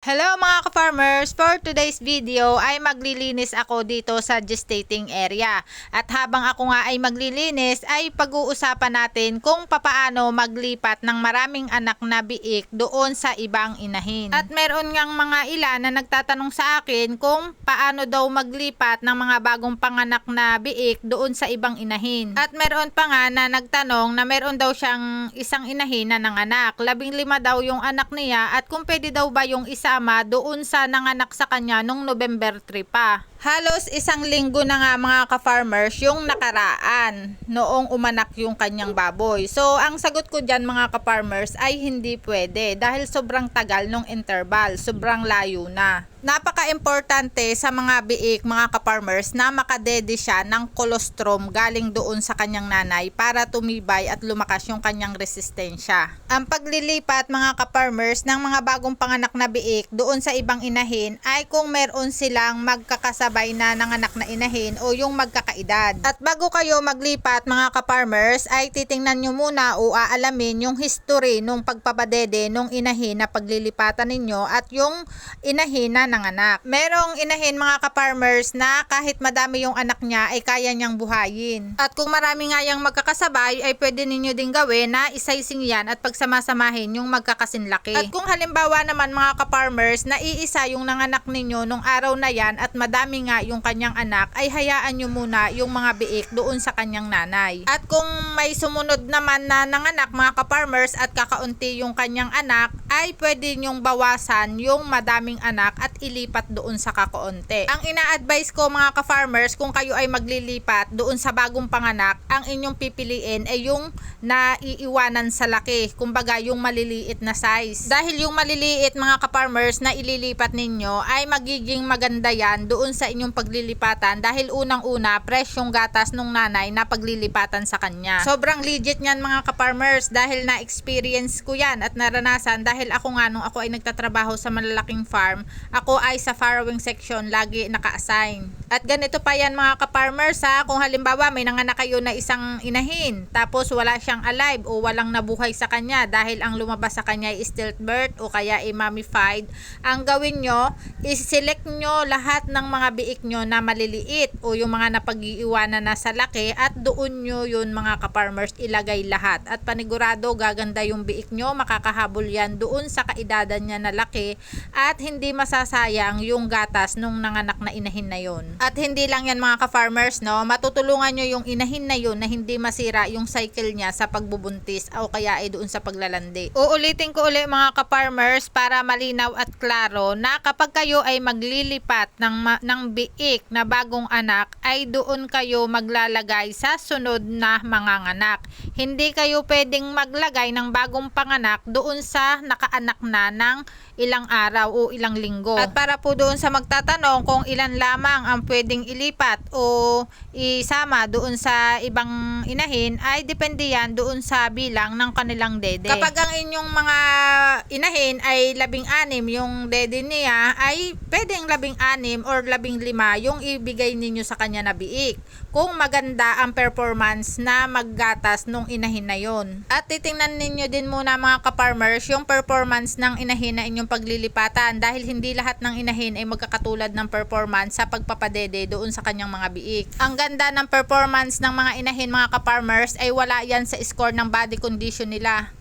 Hello mga ka-farmers! For today's video ay maglilinis ako dito sa gestating area. At habang ako nga ay maglilinis ay pag-uusapan natin kung papaano maglipat ng maraming anak na biik doon sa ibang inahin. At meron ngang mga ilan na nagtatanong sa akin kung paano daw maglipat ng mga bagong panganak na biik doon sa ibang inahin. At meron pa nga na nagtanong na meron daw siyang isang inahin na nanganak. 15 daw yung anak niya at kung pwede daw ba yung isa doon sa nanganak sa kanya nung November 3 pa. Halos isang linggo na nga mga ka-farmers yung nakaraan noong umanak yung kanyang baboy. So ang sagot ko dyan mga ka-farmers ay hindi pwede dahil sobrang tagal nung interval, sobrang layo na. Napaka-importante sa mga biik mga ka-farmers na makadede siya ng colostrum galing doon sa kanyang nanay para tumibay at lumakas yung kanyang resistensya. Ang paglilipat mga ka-farmers ng mga bagong panganak na biik doon sa ibang inahin ay kung meron silang magkakasabay na nanganak na inahin o yung magkakaedad. At bago kayo maglipat mga ka-farmers ay titingnan nyo muna o aalamin yung history nung pagpapadede nung inahin na paglilipatan ninyo at yung inahin na nanganak. Merong inahin mga ka-farmers na kahit madami yung anak niya ay kaya niyang buhayin. At kung marami nga yung magkakasabay ay pwede ninyo din gawin na isaysing yan at pagsamasamahin yung magkakasinlaki. At kung halimbawa naman mga ka-farmers na iisa yung nanganak ninyo nung araw na yan at madami nga yung kanyang anak ay hayaan nyo muna yung mga biik doon sa kanyang nanay. At kung may sumunod naman na nanganak mga ka-farmers at kakaunti yung kanyang anak ay pwede nyong bawasan yung madaming anak at ilipat doon sa kakaunti. Ang ina-advise ko mga ka-farmers kung kayo ay maglilipat doon sa bagong panganak, ang inyong pipiliin ay yung naiiwanan sa laki, kumbaga yung maliliit na size. Dahil yung maliliit mga ka-farmers na ililipat ninyo ay magiging maganda yan doon sa inyong paglilipatan dahil unang-una fresh yung gatas nung nanay na paglilipatan sa kanya. Sobrang legit niyan mga ka-farmers dahil na-experience ko yan at naranasan dahil ako nga nung ako ay nagtatrabaho sa malalaking farm, ako ay sa farrowing section lagi naka-assign. At ganito pa yan mga ka-farmers ha, kung halimbawa may nanganak kayo na isang inahin tapos wala siyang alive o walang nabuhay sa kanya dahil ang lumabas sa kanya ay stillbirth o kaya ay mummified, ang gawin nyo is select nyo lahat ng mga biik nyo na maliliit o yung mga napag-iiwanan na sa laki at doon nyo yun mga ka-farmers ilagay lahat at panigurado gaganda yung biik nyo, makakahabol yan doon sa kaedadan niya na laki at hindi masasayang yung gatas nung nanganak na inahin na yun. At hindi lang yan mga ka-farmers, no, matutulungan nyo yung inahin na yun na hindi masira yung cycle niya sa pagbubuntis o kaya ay doon sa paglalandi. Uulitin ko uli mga ka-farmers para malinaw at klaro na kapag kayo ay maglilipat ng biik na bagong anak ay doon kayo maglalagay sa sunod na mga anak. Hindi kayo pwedeng maglagay ng bagong panganak doon sa nakaanak na ng ilang araw o ilang linggo. At para po doon sa magtatanong kung ilan lamang ang pwedeng ilipat o isama doon sa ibang inahin ay depende yan doon sa bilang ng kanilang dede. Kapag ang inyong mga inahin ay 16 yung dede niya ay pwedeng 16 or 15 yung ibigay ninyo sa kanya na biik kung maganda ang performance na maggatas nung inahin na yon. At titingnan ninyo din muna mga ka-farmers yung performance ng inahin na inyong paglilipatan dahil hindi lahat ng inahin ay magkakatulad ng performance sa pagpapadede doon sa kanyang mga biik. Ang ganda ng performance ng mga inahin mga ka-farmers ay wala yan sa score ng body condition nila.